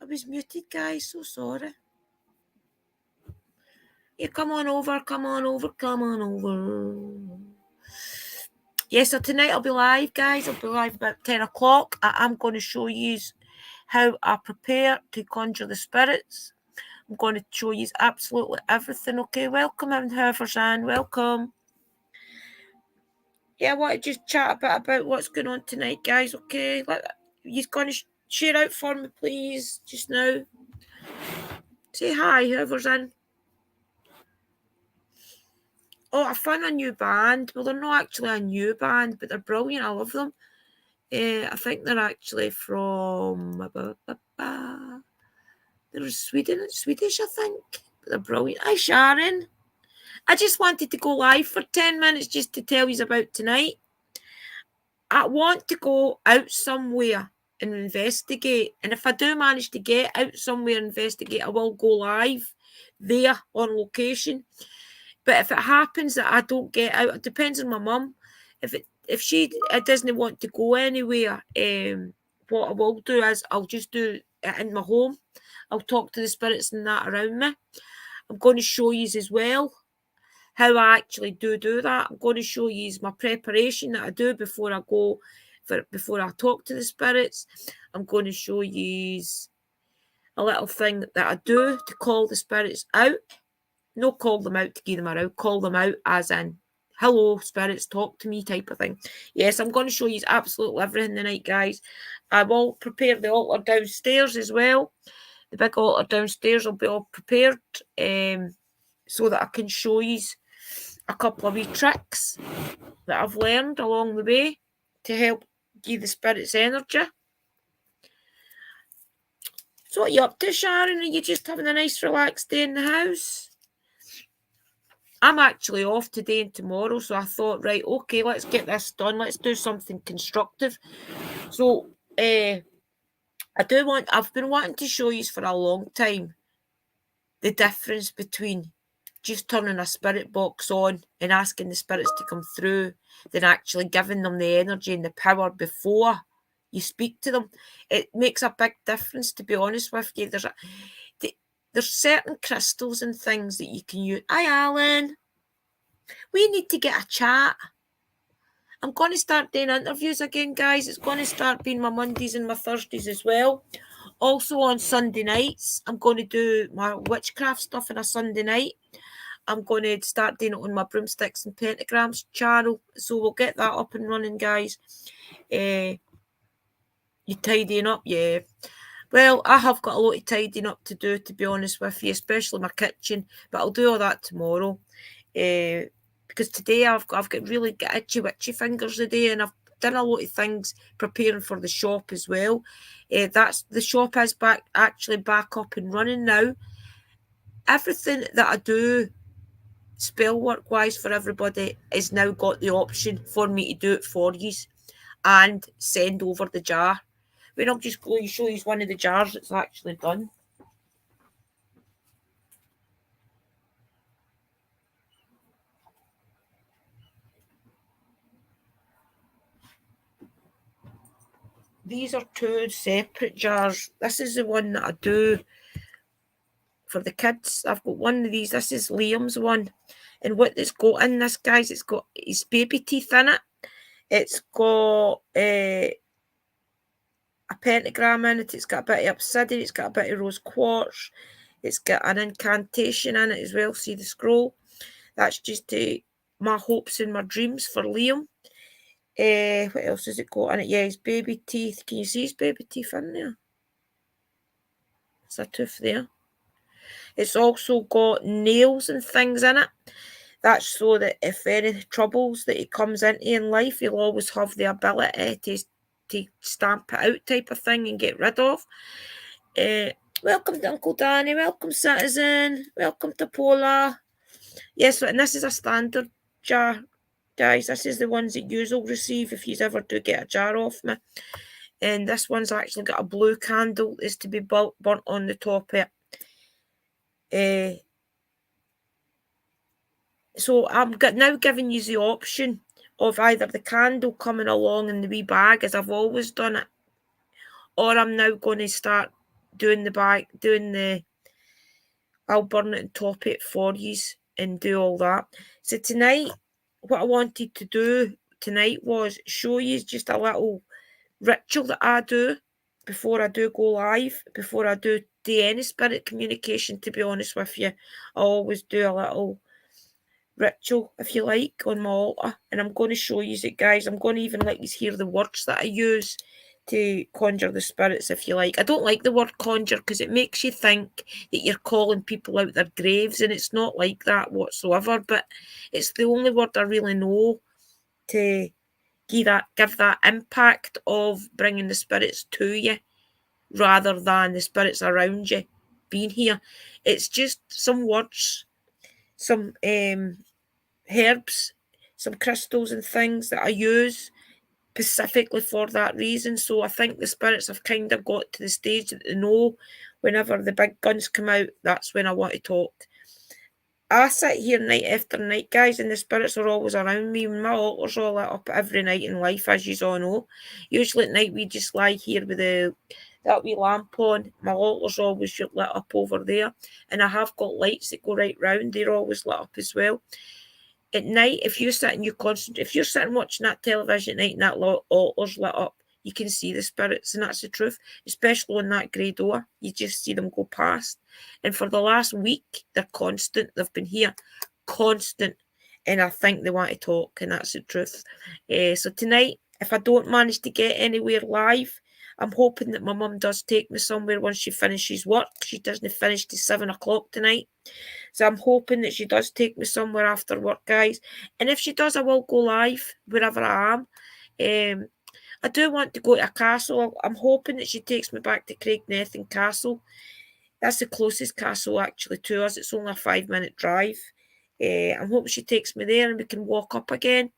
I was muted, guys, so sorry. Yeah, come on over, come on over, come on over. Yeah, so tonight I'll be live, guys. I'll be live about 10 o'clock. I'm going to show you how I prepare to conjure the spirits. I'm going to show you absolutely everything, okay? Welcome in, whoever's in, welcome. Yeah, I want to just chat a bit about what's going on tonight, guys, okay? You're going to share out for me, please, just now. Say hi, whoever's in. Oh, I found a new band. Well, they're not actually a new band, but they're brilliant. I love them. I think they're actually from... They're Swedish, I think. But they're brilliant. Hi, Sharon. I just wanted to go live for 10 minutes just to tell you about tonight. I want to go out somewhere and investigate. And if I do manage to get out somewhere and investigate, I will go live there on location. But if it happens that I don't get out, it depends on my mum. If she doesn't want to go anywhere, what I will do is I'll just do it in my home. I'll talk to the spirits and that around me. I'm going to show you as well how I actually do that. I'm going to show you my preparation that I do before I go, before I talk to the spirits. I'm going to show you a little thing that I do to call the spirits out. Not call them out to give them around, call them out as in, hello, spirits, talk to me type of thing. Yes, I'm going to show you absolutely everything tonight, guys. I will prepare the altar downstairs as well. The big altar downstairs will be all prepared so that I can show you a couple of wee tricks that I've learned along the way to help give the spirits energy. So what are you up to, Sharon? Are you just having a nice relaxed day in the house? I'm actually off today and tomorrow, so I thought, right, okay, let's get this done. Let's do something constructive. So, I've been wanting to show you for a long time the difference between just turning a spirit box on and asking the spirits to come through than actually giving them the energy and the power before you speak to them. It makes a big difference, to be honest with you. There's certain crystals and things that you can use. Hi, Alan. We need to get a chat. I'm going to start doing interviews again, guys. It's going to start being my Mondays and my Thursdays as well. Also on Sunday nights, I'm going to do my witchcraft stuff on a Sunday night. I'm going to start doing it on my broomsticks and pentagrams channel. So we'll get that up and running, guys. You tidying up? Yeah. Well, I have got a lot of tidying up to do, to be honest with you, especially my kitchen. But I'll do all that tomorrow. Because today I've got really itchy witchy fingers today, and I've done a lot of things preparing for the shop as well. The shop is back up and running now. Everything that I do spell work wise for everybody has now got the option for me to do it for you and send over the jar. When I'm just going to show you one of the jars that's actually done. These are two separate jars. This is the one that I do for the kids. I've got one of these. This is Liam's one. And what it's got in this, guys, it's got his baby teeth in it. It's got a pentagram in it. It's got a bit of obsidian. It's got a bit of rose quartz. It's got an incantation in it as well. See the scroll? That's just my hopes and my dreams for Liam. What else has it got in it? Yeah, his baby teeth. Can you see his baby teeth in there? There's a tooth there. It's also got nails and things in it. That's so that if any troubles that he comes into in life, he'll always have the ability to stamp it out type of thing and get rid of. Welcome to Uncle Danny. Welcome, Citizen. Welcome to Paula. Yes, and this is a standard jar, guys. This is the ones that you will receive if you ever do get a jar off me. And this one's actually got a blue candle is to be burnt on the top of it. So I'm now giving you the option of either the candle coming along in the wee bag, as I've always done it, or I'm now going to start doing the I'll burn it and top it for yous and do all that. So tonight, what I wanted to do tonight was show you just a little ritual that I do before I do go live, before I do any spirit communication, to be honest with you. I always do a little ritual, if you like, on my altar, and I'm going to show you it, guys. I'm going to even let you hear the words that I use to conjure the spirits, if you like. I don't like the word conjure because it makes you think that you're calling people out their graves, and it's not like that whatsoever, but it's the only word I really know to give that impact of bringing the spirits to you rather than the spirits around you being here. It's just some words, some herbs, some crystals and things that I use specifically for that reason. So I think the spirits have kind of got to the stage that they know whenever the big guns come out, that's when I want to talk. I sit here night after night, guys, and the spirits are always around me. My altar's all lit up every night in life, as you all know. Usually at night we just lie here with that wee lamp on. My altar's always lit up over there, and I have got lights that go right round. They're always lit up as well. At night, if you're sitting watching that television at night and that altar's lit up, you can see the spirits, and that's the truth, especially on that grey door. You just see them go past. And for the last week, they're constant. They've been here, constant. And I think they want to talk, and that's the truth. So tonight, if I don't manage to get anywhere live, I'm hoping that my mum does take me somewhere once she finishes work. She doesn't finish till 7 o'clock tonight. So I'm hoping that she does take me somewhere after work, guys. And if she does, I will go live wherever I am. I do want to go to a castle. I'm hoping that she takes me back to Craignethan Castle. That's the closest castle actually to us. It's only a 5-minute drive. I'm hoping she takes me there and we can walk up again.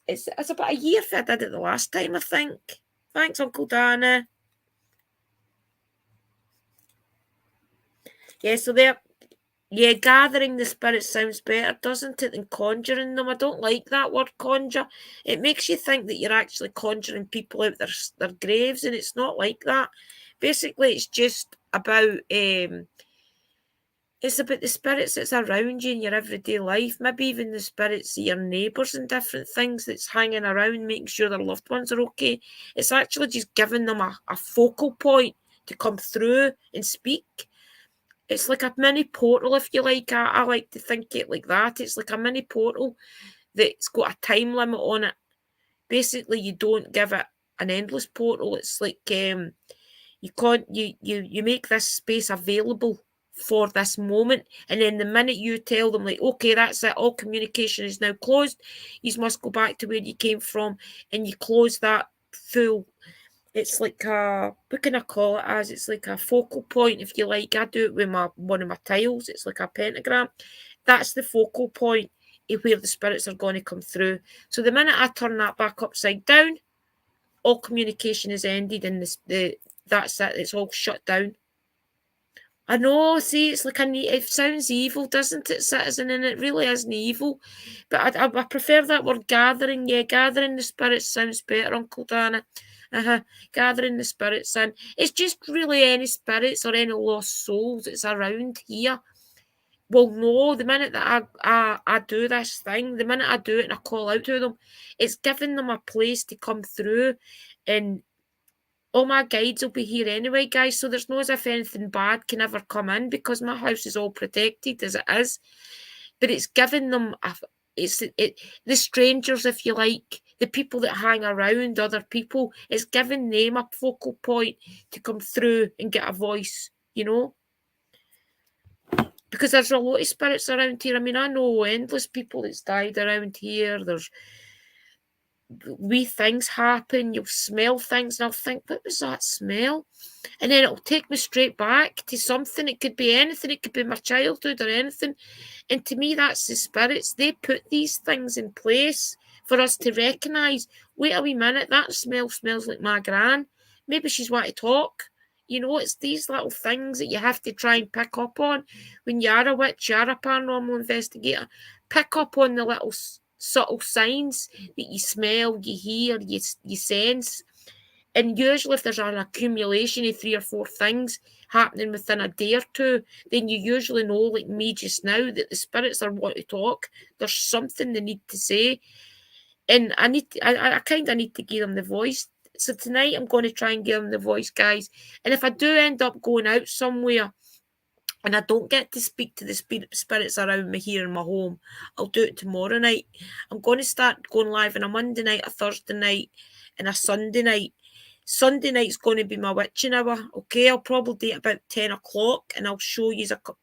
It's about a year that I did it the last time, I think. Thanks, Uncle Dana. Yeah, so there. Yeah, gathering the spirits sounds better, doesn't it, than conjuring them? I don't like that word conjure. It makes you think that you're actually conjuring people out their graves, and it's not like that. Basically, it's just about the spirits that's around you in your everyday life, maybe even the spirits of your neighbours and different things that's hanging around, making sure their loved ones are okay. It's actually just giving them a focal point to come through and speak. It's like a mini portal, if you like. I like to think it like that. It's like a mini portal that's got a time limit on it. Basically, you don't give it an endless portal. It's like you make this space available for this moment, and then the minute you tell them, like, okay, that's it, all communication is now closed, you must go back to where you came from, and you close that full. It's like what can I call it as? It's like a focal point, if you like. I do it with one of my tiles. It's like a pentagram. That's the focal point where the spirits are going to come through. So the minute I turn that back upside down, all communication is ended, and that's it. It's all shut down. I know, see, it's like it sounds evil, doesn't it, citizen? And it really isn't evil. But I prefer that word gathering. Yeah, gathering the spirits sounds better, Uncle Dana. Gathering the spirits in. It's just really any spirits or any lost souls that's around here. Well, no, the minute that I do this thing, the minute I do it and I call out to them, it's giving them a place to come through, and all my guides will be here anyway, guys, so there's no as if anything bad can ever come in because my house is all protected as it is. But it's giving them the strangers, if you like, the people that hang around other people, it's giving them a focal point to come through and get a voice, because there's a lot of spirits around here. I mean, I know endless people that's died around here. There's wee things happen, you'll smell things, and I'll think, what was that smell? And then it'll take me straight back to something. It could be anything. It could be my childhood or anything. And to me, that's the spirits. They put these things in place for us to recognise. Wait a wee minute, that smell smells like my gran. Maybe she's want to talk. It's these little things that you have to try and pick up on. When you are a witch, you are a paranormal investigator, pick up on the little subtle signs that you smell, you hear, you sense. And usually if there's an accumulation of 3 or 4 things happening within a day or two, then you usually know, like me just now, that the spirits are want to talk. There's something they need to say. And I kind of need to give them the voice. So tonight I'm going to try and give them the voice, guys. And if I do end up going out somewhere and I don't get to speak to the spirits around me here in my home, I'll do it tomorrow night. I'm going to start going live on a Monday night, a Thursday night, and a Sunday night. Sunday night's going to be my witching hour. Okay, I'll probably do it about 10 o'clock and I'll show you a couple.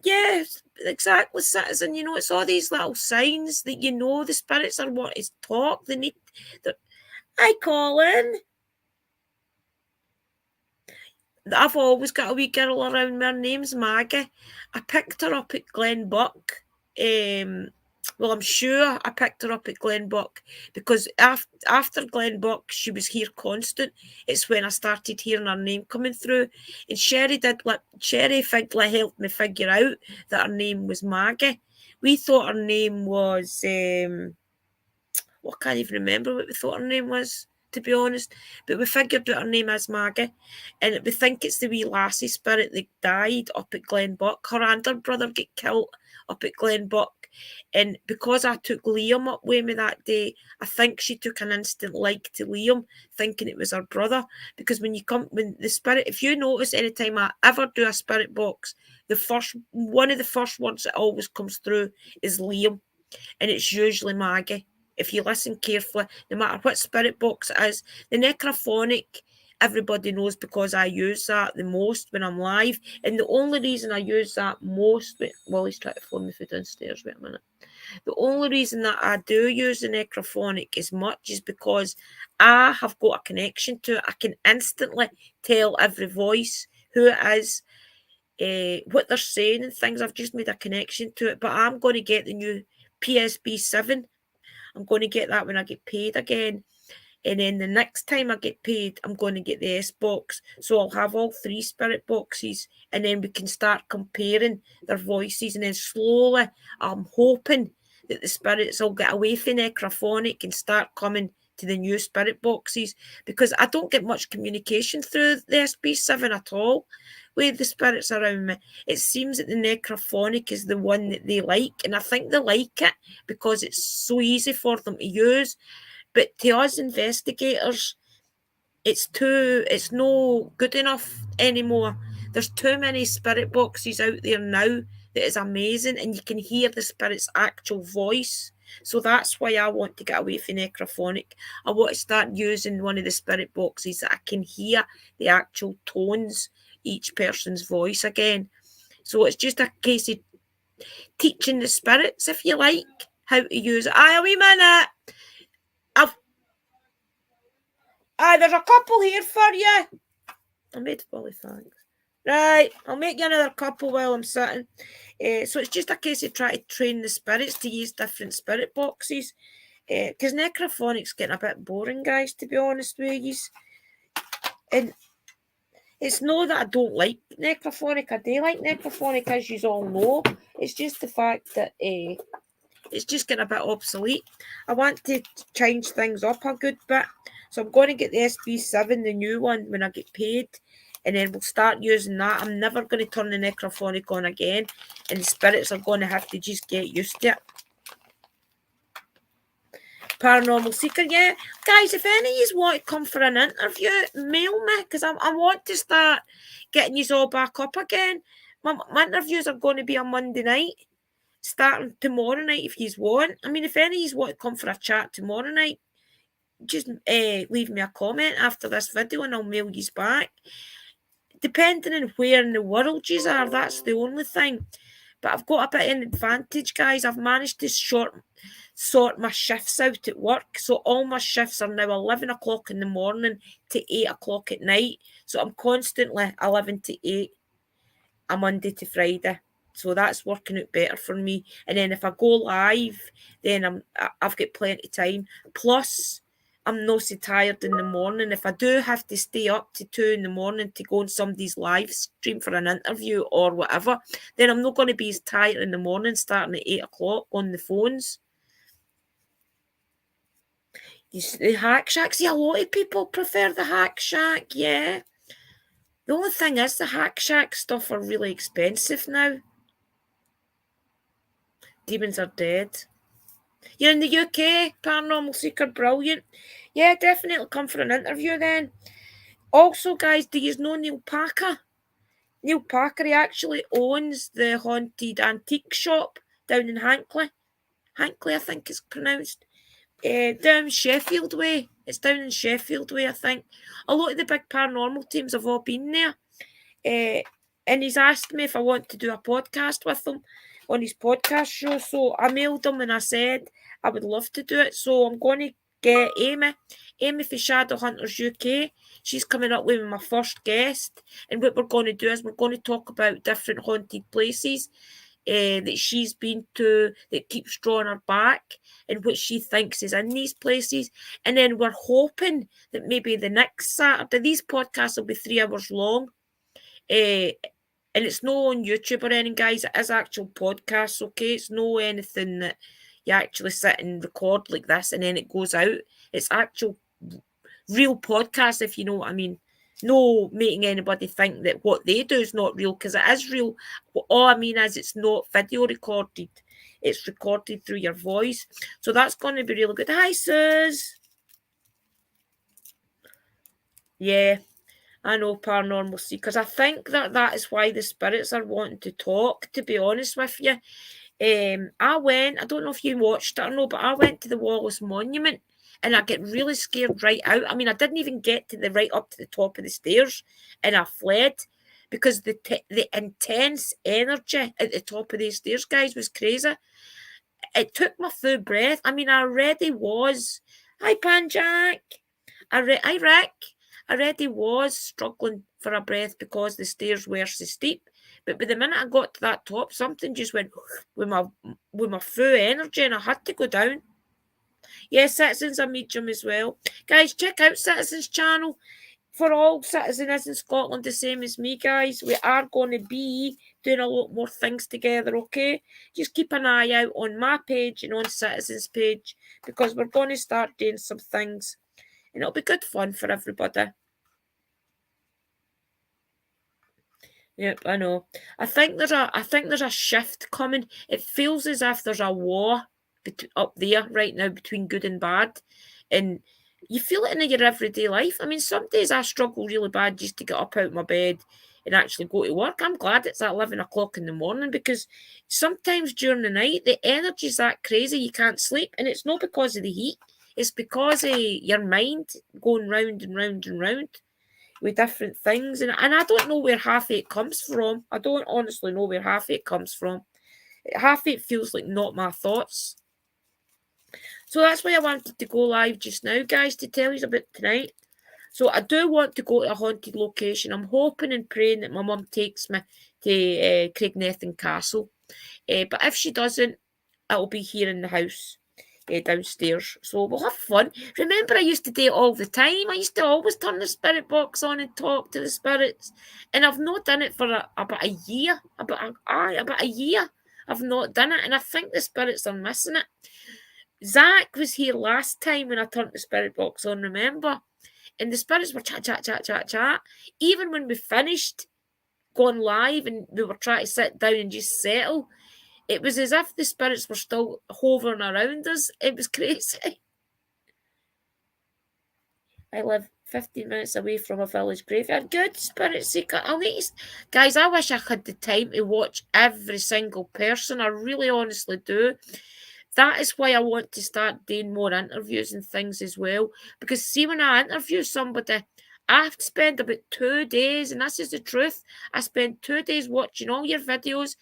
Yes, exactly, citizen. You know, it's all these little signs that you know the spirits are wanting to talk. They need. Hi, Colin. I've always got a wee girl around me. Her name's Maggie. I picked her up at Glenbuck. Well, I'm sure I picked her up at Glenbuck because after Glenbuck, she was here constant. It's when I started hearing her name coming through. And Sherry helped me figure out that her name was Maggie. We thought her name was, I can't even remember what we thought her name was, to be honest. But we figured out her name as Maggie. And we think it's the wee lassie spirit that died up at Glenbuck. Her and her brother get killed up at Glenbuck. And because I took Liam up with me that day, I think she took an instant like to Liam, thinking it was her brother. Because when the spirit, if you notice, anytime I ever do a spirit box, one of the first words that always comes through is Liam, and it's usually Maggie. If you listen carefully, no matter what spirit box it is, the necrophonic, everybody knows because I use that the most when I'm live. And the only reason I use that most, Wally's trying to phone me from downstairs, wait a minute. The only reason that I do use the necrophonic as much is because I have got a connection to it. I can instantly tell every voice who it is, what they're saying and things. I've just made a connection to it. But I'm going to get the new PSB 7. I'm going to get that when I get paid again. And then the next time I get paid, I'm going to get the S box. So I'll have all 3 spirit boxes. And then we can start comparing their voices. And then slowly, I'm hoping that the spirits will get away from necrophonic and start coming to the new spirit boxes. Because I don't get much communication through the SB7 at all with the spirits around me. It seems that the necrophonic is the one that they like. And I think they like it because it's so easy for them to use. But to us investigators, it's no good enough anymore. There's too many spirit boxes out there now that is amazing, and you can hear the spirit's actual voice. So that's why I want to get away from necrophonic. I want to start using one of the spirit boxes that I can hear the actual tones, each person's voice again. So it's just a case of teaching the spirits, if you like, how to use it. Aye, a wee minute. There's a couple here for you. I made Polly, thanks. Right, I'll make you another couple while I'm sitting. So it's just a case of trying to train the spirits to use different spirit boxes. Because necrophonic's getting a bit boring, guys, to be honest with you. And it's not that I don't like necrophonic. I do like necrophonic, as you all know. It's just the fact that it's just getting a bit obsolete. I want to change things up a good bit. So I'm going to get the SB7, the new one, when I get paid. And then we'll start using that. I'm never going to turn the necrophonic on again. And the spirits are going to have to just get used to it. Paranormal Seeker, yeah. Guys, if any of you want to come for an interview, mail me. Because I want to start getting you all back up again. My interviews are going to be on Monday night. Starting tomorrow night if you want. I mean, if any of you want to come for a chat tomorrow night, just leave me a comment after this video and I'll mail you back. Depending on where in the world you are, that's the only thing. But I've got a bit of an advantage, guys. I've managed to sort my shifts out at work. So all my shifts are now 11 o'clock in the morning to 8 o'clock at night. So I'm constantly 11 to 8, a Monday to Friday. So that's working out better for me. And then if I go live, then I've got plenty of time. Plus, I'm not so tired in the morning. If I do have to stay up to 2 in the morning to go on somebody's live stream for an interview or whatever, then I'm not going to be as tired in the morning starting at 8 o'clock on the phones. The Hack Shack. See, a lot of people prefer the Hack Shack, yeah. The only thing is the Hack Shack stuff are really expensive now. Demons Are Dead. You're in the UK, Paranormal Seeker, brilliant. Yeah, definitely come for an interview then. Also, guys, do you know Neil Packer? Neil Packer, he actually owns the Haunted Antique Shop down in Hankley. Hankley, I think it's pronounced. Down Sheffield Way. It's down in Sheffield Way, I think. A lot of the big paranormal teams have all been there. And he's asked me if I want to do a podcast with him on his podcast show. So I mailed him and I said I would love to do it. So I'm going to get Amy for Shadowhunters UK. She's coming up with my first guest. And what we're going to do is we're going to talk about different haunted places that she's been to that keeps drawing her back and what she thinks is in these places. And then we're hoping that maybe the next Saturday, these podcasts will be 3 hours long. And it's no on YouTube or anything, guys. It is actual podcasts, okay? It's no anything that you actually sit and record like this and then it goes out. It's actual real podcasts, if you know what I mean. No making anybody think that what they do is not real, because it is real. All I mean is it's not video recorded. It's recorded through your voice. So that's going to be really good. Hi, Sus. Yeah. I know, Paranormal Seekers. I think that is why the spirits are wanting to talk, to be honest with you. I don't know if you watched it or no, but I went to the Wallace Monument and I get really scared right out. I mean, I didn't even get to the right up to the top of the stairs and I fled because the intense energy at the top of these stairs, guys, was crazy. It took my full breath. I mean, I already was. Hi, Panjack. Hi, Rick. I already was struggling for a breath because the stairs were so steep. But by the minute I got to that top, something just went with my full energy and I had to go down. Yeah, Citizens are medium as well. Guys, check out Citizens' channel. For all citizens in Scotland, the same as me, guys. We are going to be doing a lot more things together, okay? Just keep an eye out on my page and on Citizens' page because we're going to start doing some things. And it'll be good fun for everybody. Yep, I know. I think there's a shift coming. It feels as if there's a war up there right now between good and bad, and you feel it in your everyday life. I mean, some days I struggle really bad just to get up out of my bed and actually go to work. I'm glad it's at 11 o'clock in the morning because sometimes during the night the energy's that crazy you can't sleep, and it's not because of the heat. It's because of your mind going round and round and round with different things. And I don't know where half it comes from. I don't honestly know where half it comes from. Half it feels like not my thoughts. So that's why I wanted to go live just now, guys, to tell you about tonight. So I do want to go to a haunted location. I'm hoping and praying that my mum takes me to Craignethan Castle. But if she doesn't, it'll be here in the house. Downstairs. So we'll have fun. Remember, I used to do it all the time. I used to always turn the spirit box on and talk to the spirits. And I've not done it for about a year. About a year. I've not done it. And I think the spirits are missing it. Zach was here last time when I turned the spirit box on, remember? And the spirits were chat, chat, chat, chat, chat. Even when we finished going live and we were trying to sit down and just settle, it was as if the spirits were still hovering around us. It was crazy. I live 15 minutes away from a village graveyard. Good, Spirit Seeker. Guys, I wish I had the time to watch every single person. I really honestly do. That is why I want to start doing more interviews and things as well. Because see, when I interview somebody, I have to spend about 2 days, and this is the truth. I spend 2 days watching all your videos.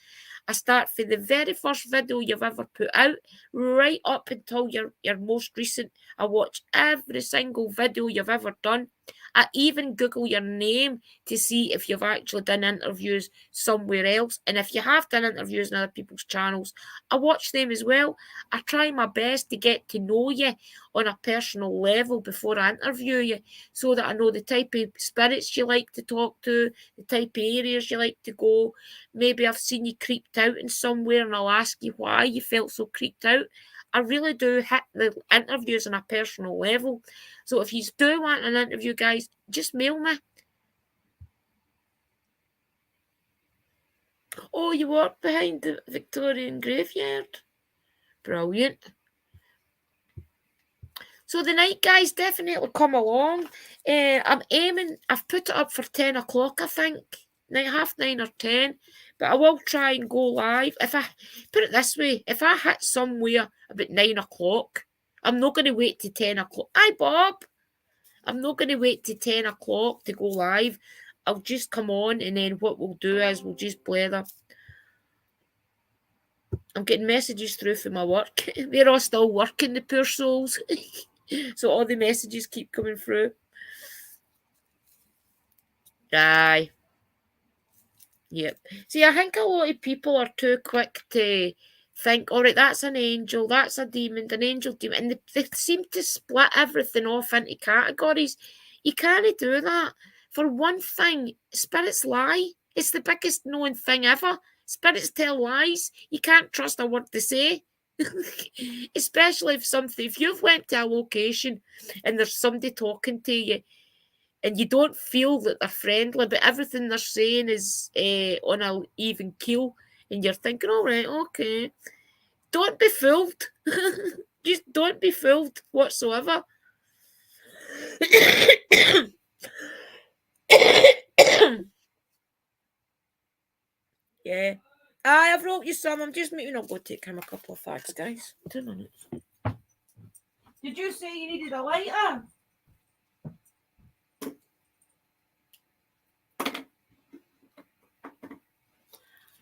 I start for the very first video you've ever put out, right up until your most recent. I watch every single video you've ever done. I even Google your name to see if you've actually done interviews somewhere else. And if you have done interviews on other people's channels, I watch them as well. I try my best to get to know you on a personal level before I interview you so that I know the type of spirits you like to talk to, the type of areas you like to go. Maybe I've seen you creeped out in somewhere and I'll ask you why you felt so creeped out. I really do hit the interviews on a personal level. So if you do want an interview, guys, just mail me. Oh, you work behind the Victorian graveyard? Brilliant. So the night guys definitely come along. I'm aiming, I've put it up for 10 o'clock, I think. 9:30 or 10. But I will try and go live. If I put it this way, if I hit somewhere about 9 o'clock, I'm not going to wait to 10 o'clock. Hi, Bob. I'm not going to wait to 10 o'clock to go live. I'll just come on, and then what we'll do is we'll just blather. I'm getting messages through from my work. They're all still working, the poor souls. So all the messages keep coming through. Aye. Yep. See, I think a lot of people are too quick to think, all right, that's an angel, that's a demon, an angel, demon. And they seem to split everything off into categories. You can't do that. For one thing, spirits lie. It's the biggest known thing ever. Spirits tell lies. You can't trust a word they say. Especially if you've went to a location and there's somebody talking to you and you don't feel that they're friendly, but everything they're saying is on a even keel, and you're thinking, all right, okay. Don't be fooled. Just don't be fooled whatsoever. Yeah. I've wrote you some. I'm just making. I'll go take him a couple of fags, guys. 2 minutes. Did you say you needed a lighter?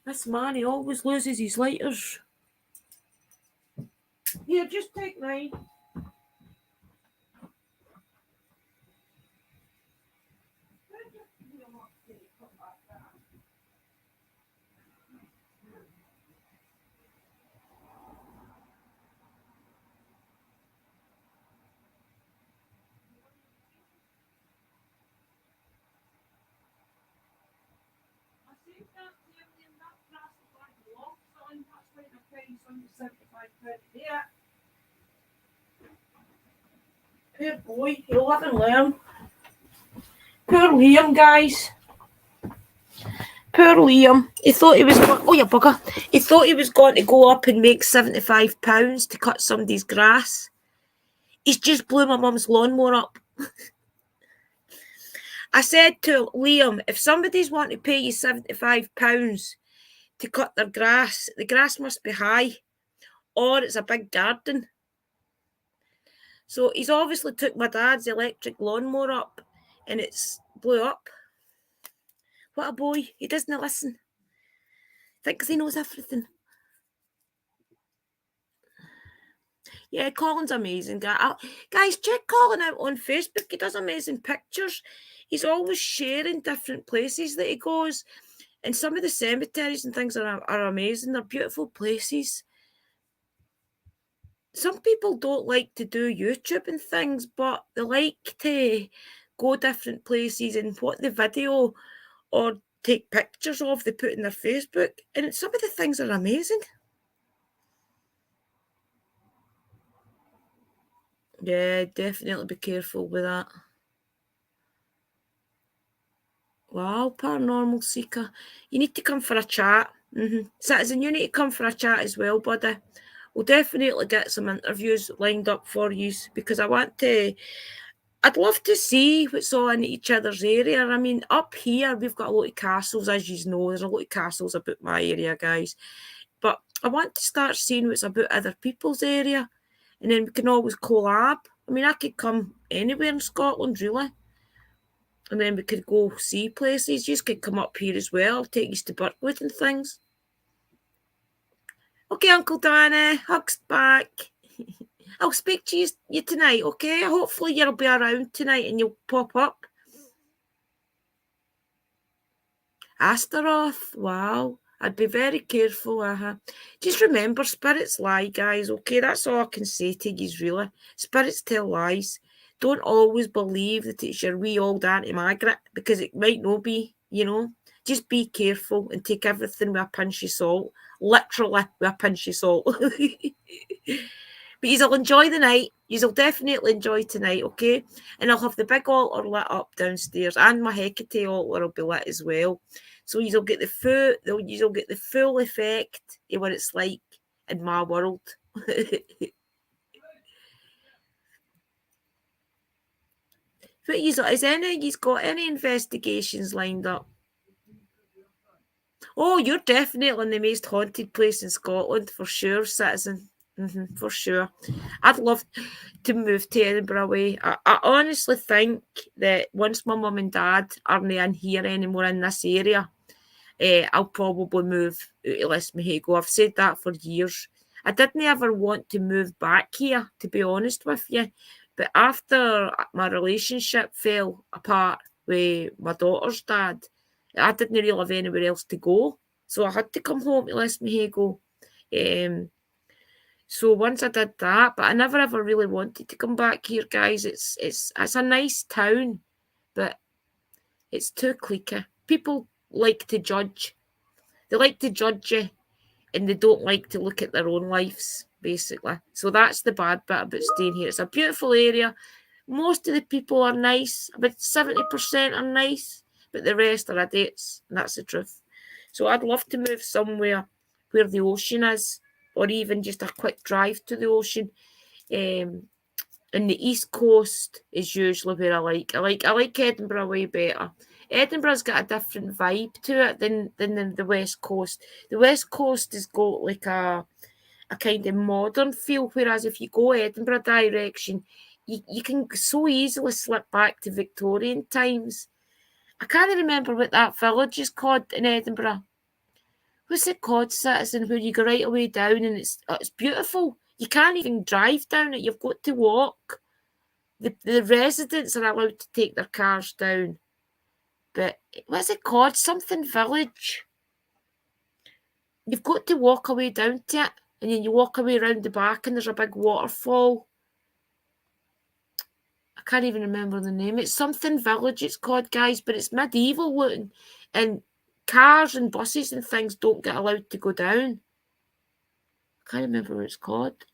This man, he always loses his lighters. Here, just take mine. Poor boy, he'll live and learn. Poor Liam, guys. Poor Liam. He thought he was oh you bugger. He thought he was going to go up and make £75 to cut somebody's grass. He's just blew my mum's lawnmower up. I said to Liam, if somebody's wanting to pay you £75 to cut their grass, the grass must be high, or it's a big garden. So he's obviously took my dad's electric lawnmower up, and it's blew up. What a boy. He doesn't listen. Thinks he knows everything. Yeah, Colin's amazing. Guys, check Colin out on Facebook. He does amazing pictures. He's always sharing different places that he goes. And some of the cemeteries and things are amazing. They're beautiful places. Some people don't like to do YouTube and things, but they like to go different places and what the video or take pictures of they put in their Facebook. And some of the things are amazing. Yeah, definitely be careful with that. Wow, Paranormal Seeker. You need to come for a chat. Citizen, you need to come for a chat as well, buddy. We'll definitely get some interviews lined up for you because I'd love to see what's all in each other's area. I mean, up here, we've got a lot of castles, as you know. There's a lot of castles about my area, guys. But I want to start seeing what's about other people's area. And then we can always collab. I mean, I could come anywhere in Scotland, really. And then we could go see places. You could come up here as well, take you to Birkwood and things. Okay, Uncle Danny, hugs back. I'll speak to you tonight, okay? Hopefully you'll be around tonight and you'll pop up. Astaroth, wow. I'd be very careful. Just remember, spirits lie, guys, okay? That's all I can say to you, really. Spirits tell lies. Don't always believe that it's your wee old Auntie Margaret, because it might not be, you know. Just be careful and take everything with a pinch of salt. Literally with a pinch of salt. But you'll enjoy the night. You'll definitely enjoy tonight, okay? And I'll have the big altar lit up downstairs, and my Hecate altar will be lit as well. So you'll get the full effect of what it's like in my world. But he's got any investigations lined up? Oh, you're definitely in the most haunted place in Scotland, for sure, citizen. For sure. I'd love to move to Edinburgh way. I honestly think that once my mum and dad aren't in here anymore in this area, I'll probably move out of Lismahago. I've said that for years. I didn't ever want to move back here, to be honest with you. But after my relationship fell apart with my daughter's dad, I didn't really have anywhere else to go. So I had to come home to Lismahago. So once I did that, but I never ever really wanted to come back here, guys. It's a nice town, but it's too cliquey. People like to judge. They like to judge you, and they don't like to look at their own lives, basically. So that's the bad bit about staying here. It's a beautiful area. Most of the people are nice. About 70% are nice, but the rest are idiots, and that's the truth. So I'd love to move somewhere where the ocean is, or even just a quick drive to the ocean. And the East Coast is usually where I like. I like Edinburgh way better. Edinburgh's got a different vibe to it than the West Coast. The West Coast has got like a kind of modern feel, whereas if you go Edinburgh direction, you can so easily slip back to Victorian times. I can't remember what that village is called in Edinburgh. What's it called, citizen, where you go right away down and it's beautiful. You can't even drive down it. You've got to walk. The residents are allowed to take their cars down. But what's it called? Something village. You've got to walk away down to it. And then you walk away around the back and there's a big waterfall. I can't even remember the name. It's something village it's called, guys, but it's medieval looking. And cars and buses and things don't get allowed to go down. I can't remember what it's called.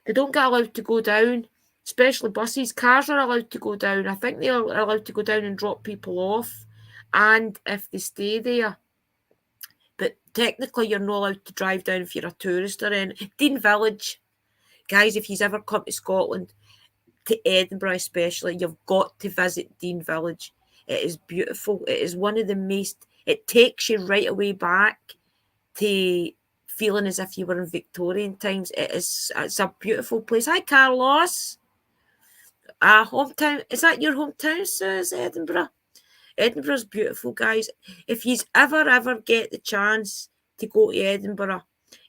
They don't get allowed to go down, especially buses. Cars are allowed to go down. I think they are allowed to go down and drop people off, and if they stay there. But technically, you're not allowed to drive down if you're a tourist or anything. Dean Village. Guys, if you've ever come to Scotland, to Edinburgh especially, you've got to visit Dean Village. It is beautiful. It is one of the most... It takes you right away back to feeling as if you were in Victorian times. It's a beautiful place. Hi, Carlos. Hometown. Is that your hometown, says Edinburgh? Edinburgh's beautiful, guys. If you ever get the chance to go to Edinburgh,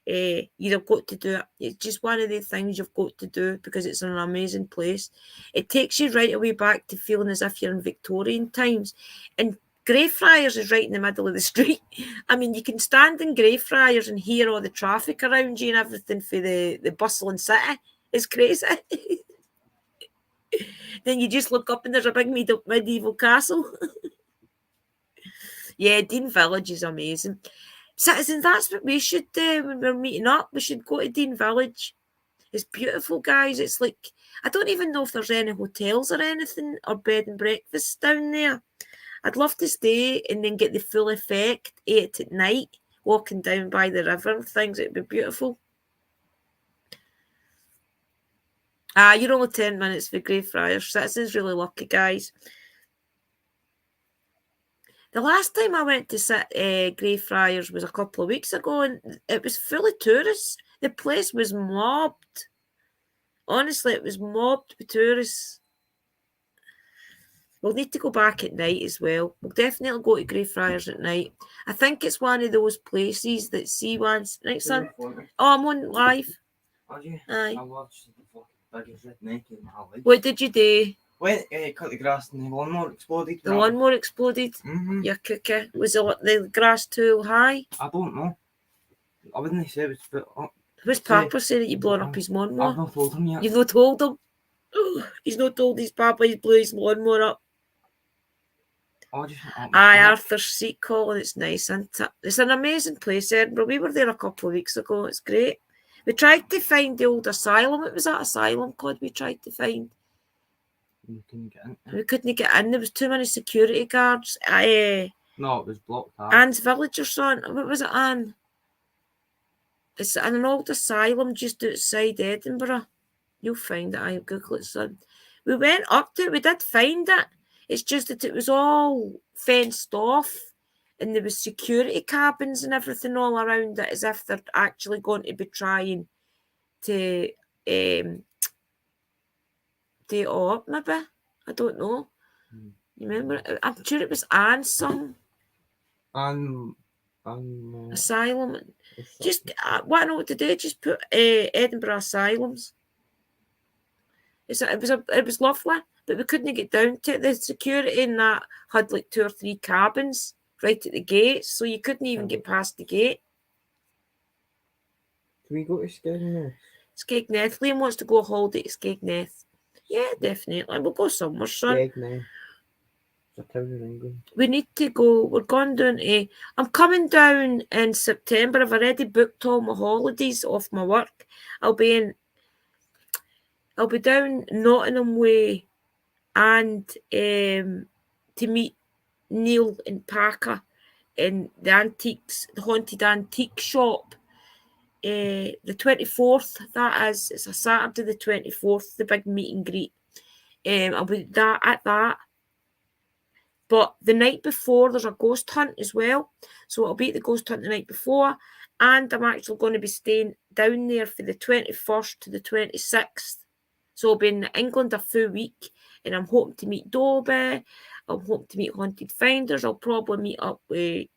you've got to do it. It's just one of the things you've got to do because it's an amazing place. It takes you right away back to feeling as if you're in Victorian times. And Greyfriars is right in the middle of the street. I mean, you can stand in Greyfriars and hear all the traffic around you and everything for the bustling city. It's crazy. Then you just look up and there's a big medieval castle. Yeah, Dean Village is amazing. Citizens, that's what we should do when we're meeting up. We should go to Dean Village. It's beautiful, guys. It's like, I don't even know if there's any hotels or anything or bed and breakfasts down there. I'd love to stay and then get the full effect 8 at night, walking down by the river and things. It'd be beautiful. You're only 10 minutes for Greyfriars. Citizens really lucky, guys. The last time I went to Greyfriars was a couple of weeks ago, and it was full of tourists. The place was mobbed. Honestly, it was mobbed with tourists. We'll need to go back at night as well. We'll definitely go to Greyfriars at night. I think it's one of those places that see once. Right, son? Oh, I'm on live. Are you? Aye. I watched the fucking biggest redneck in my life. What did you do? Went cut the grass and the lawnmower exploded. The lawnmower exploded? Mm-hmm. Your cookie. Was the grass too high? I don't know. I wouldn't say it was put up. Who's Papa say that you blown up his lawnmower? I've not told him yet. You've not told him? He's not told his Papa he's blew his lawnmower up. Arthur's Seat Calling. It's nice, isn't it? It's an amazing place, Edinburgh. We were there a couple of weeks ago. It's great. We tried to find the old asylum. It was that asylum called we tried to find. You couldn't get in. We couldn't get in. There was too many security guards. No, it was blocked out. Anne's Village or something. What was it, Anne? It's in an old asylum just outside Edinburgh. You'll find it. I'll Google it, son. We went up to it. We did find it. It's just that it was all fenced off, and there was security cabins and everything all around it, as if they're actually going to be trying to do it all up, maybe. I don't know. You remember? I'm sure it was Anne some asylum. Just what I know what to do. Just put Edinburgh asylums. It was lovely, but we couldn't get down to it. The security in that had like 2 or 3 cabins right at the gate, so you couldn't even get past the gate. Can we go to Skegness? Skegness. Liam wants to go a holiday to Skegness. Yeah, definitely. We'll go somewhere, son. Skegness. It's a town in England. We need to go. We're going down to... I'm coming down in September. I've already booked all my holidays off my work. I'll be down Nottingham Way and to meet Neil and Parker in the haunted antique shop. The 24th, that is. It's a Saturday the 24th, the big meet and greet. I'll be at that. But the night before, there's a ghost hunt as well. So I'll be at the ghost hunt the night before. And I'm actually going to be staying down there for the 21st to the 26th. So I'll be in England a full week. And I'm hoping to meet Dobby. I'm hoping to meet Haunted Finders. I'll probably meet up with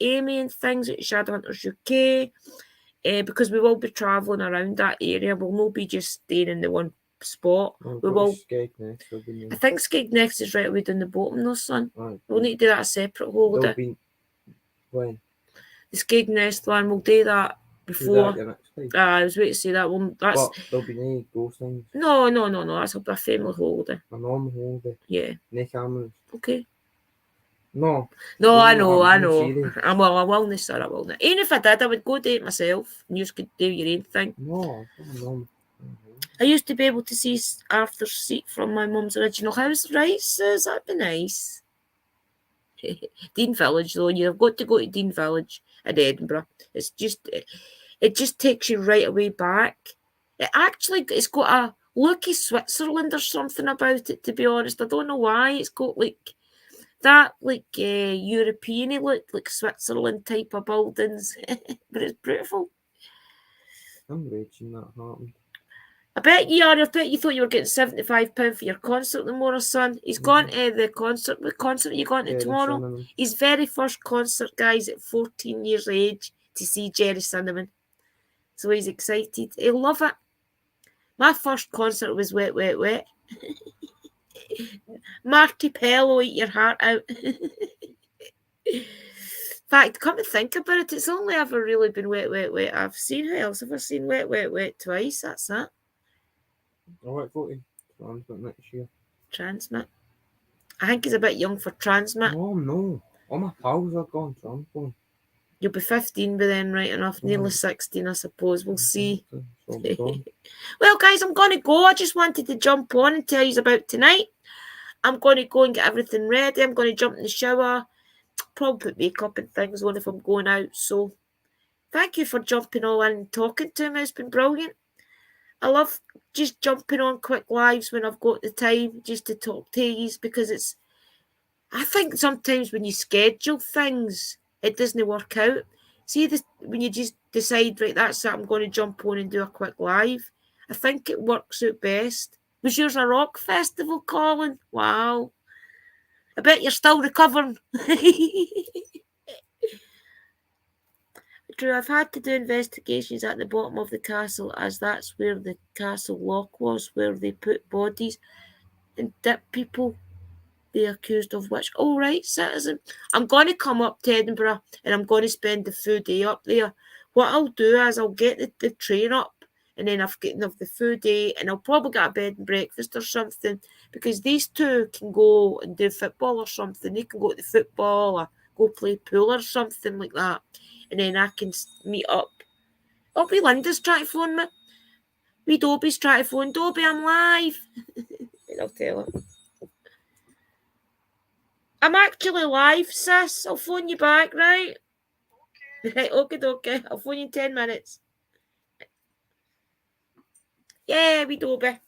Amy and things at Shadowhunters UK. Because we will be travelling around that area. We'll not be just staying in the one spot. We will. Skegness, I think Skegness is right away down the bottom though, son. Right. We'll need to do that a separate holiday. When? The Skegness one, we'll do that before. I was waiting to say that one. But there'll be no ghost things. No. That's a family holiday. A normal holiday. Yeah. No cameras. Okay. No, I know. I will, sir, I will not. Even if I did, I would go do it myself and you just could do your own thing. No. I used to be able to see Arthur's Seat from my mum's original house, right, Sus? That'd be nice. Dean Village, though, you've got to go to Dean Village in Edinburgh. It just takes you right away back. It's got a look of Switzerland or something about it, to be honest. I don't know why. It's got that European look, like Switzerland type of buildings, but it's beautiful. I'm raging that happened. I bet you are. I bet you thought you were getting £75 for your concert tomorrow, son. He's gone to the concert. What concert are you going to tomorrow? His very first concert, guys, at 14 years of age, to see Jerry Cinnamon. So he's excited. He'll love it. My first concert was Wet, Wet, Wet. Marty Pello, eat your heart out. In fact, come to think about it, it's only ever really been Wet, Wet, Wet I've seen. Who else have I seen Wet, Wet, Wet twice? That's it. I might go to Transmit next year. Transmit? I think he's a bit young for Transmit. Oh, no. All my pals are gone, so I'm going. You'll be 15 by then, right enough. Nearly 16, I suppose. We'll see. Well, guys, I'm going to go. I just wanted to jump on and tell you about tonight. I'm going to go and get everything ready. I'm going to jump in the shower. Probably put makeup and things on if I'm going out. So, thank you for jumping all in and talking to me. It's been brilliant. I love just jumping on quick lives when I've got the time just to talk to you, because I think sometimes when you schedule things, it doesn't work out. See, when you just decide, right, that's it, I'm going to jump on and do a quick live, I think it works out best. Was yours a rock festival, Colin? Wow. I bet you're still recovering. True, I've had to do investigations at the bottom of the castle, as that's where the castle lock was, where they put bodies and dip people they accused of witch. All right, citizen. I'm going to come up to Edinburgh and I'm going to spend the full day up there. What I'll do is I'll get the train up, and then I've got the full day, and I'll probably get a bed and breakfast or something, because these two can go and do football or something. They can go to the football or go play pool or something like that. And then I can meet up Oh, wee Linda's trying to phone me. Wee Dobie's trying to phone. Dobie, I'm live. I'll tell her. I'm actually live, sis. I'll phone you back, right? Right, okay. I'll phone you in 10 minutes. Yeah, wee Dobie.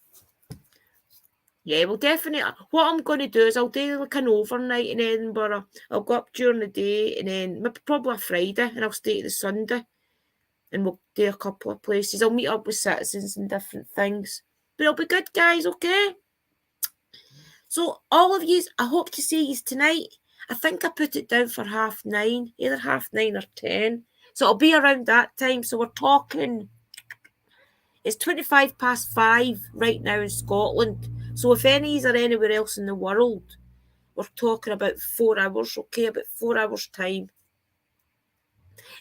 Yeah, well, definitely. What I'm going to do is I'll do like an overnight in Edinburgh. I'll go up during the day and then maybe probably a Friday and I'll stay to the Sunday. And we'll do a couple of places. I'll meet up with citizens and different things. But it'll be good, guys, okay? So, all of yous, I hope to see yous tonight. I think I put it down for 9:30, either 9:30 or 10. So, it'll be around that time. So, we're talking, it's 5:25 right now in Scotland. So, if any are anywhere else in the world, we're talking about 4 hours, okay? About 4 hours' time.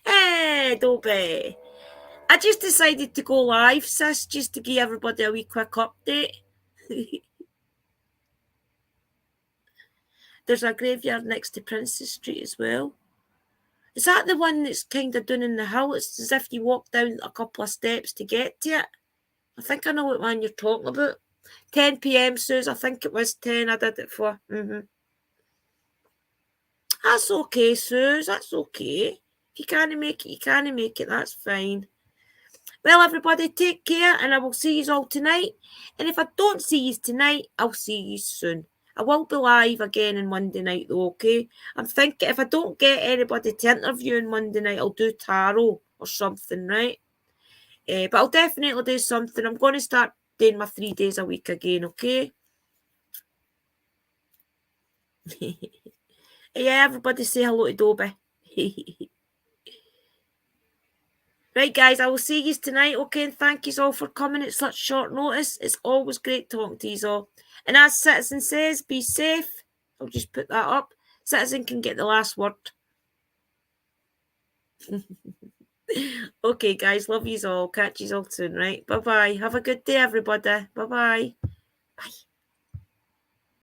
Hey, Dobie. I just decided to go live, sis, just to give everybody a wee quick update. There's a graveyard next to Princess Street as well. Is that the one that's kind of down in the hill? It's as if you walk down a couple of steps to get to it. I think I know what one you're talking about. 10 p.m, Suze. I think it was 10 I did it for. That's okay, Suze. That's okay. If you can't make it, you can't make it. That's fine. Well, everybody, take care, and I will see you all tonight. And if I don't see you tonight, I'll see you soon. I will be live again on Monday night, though, okay? I'm thinking if I don't get anybody to interview on Monday night, I'll do tarot or something, right? But I'll definitely do something. I'm going to start doing my 3 days a week again, okay? Yeah, everybody say hello to Dobie. Right, guys, I will see you tonight, okay? And thank you all for coming at such short notice. It's always great talking to you all. And as Citizen says, be safe. I'll just put that up. Citizen can get the last word. Okay, guys, love you all. Catch you all soon, right? Bye-bye. Have a good day, everybody. Bye-bye. Bye.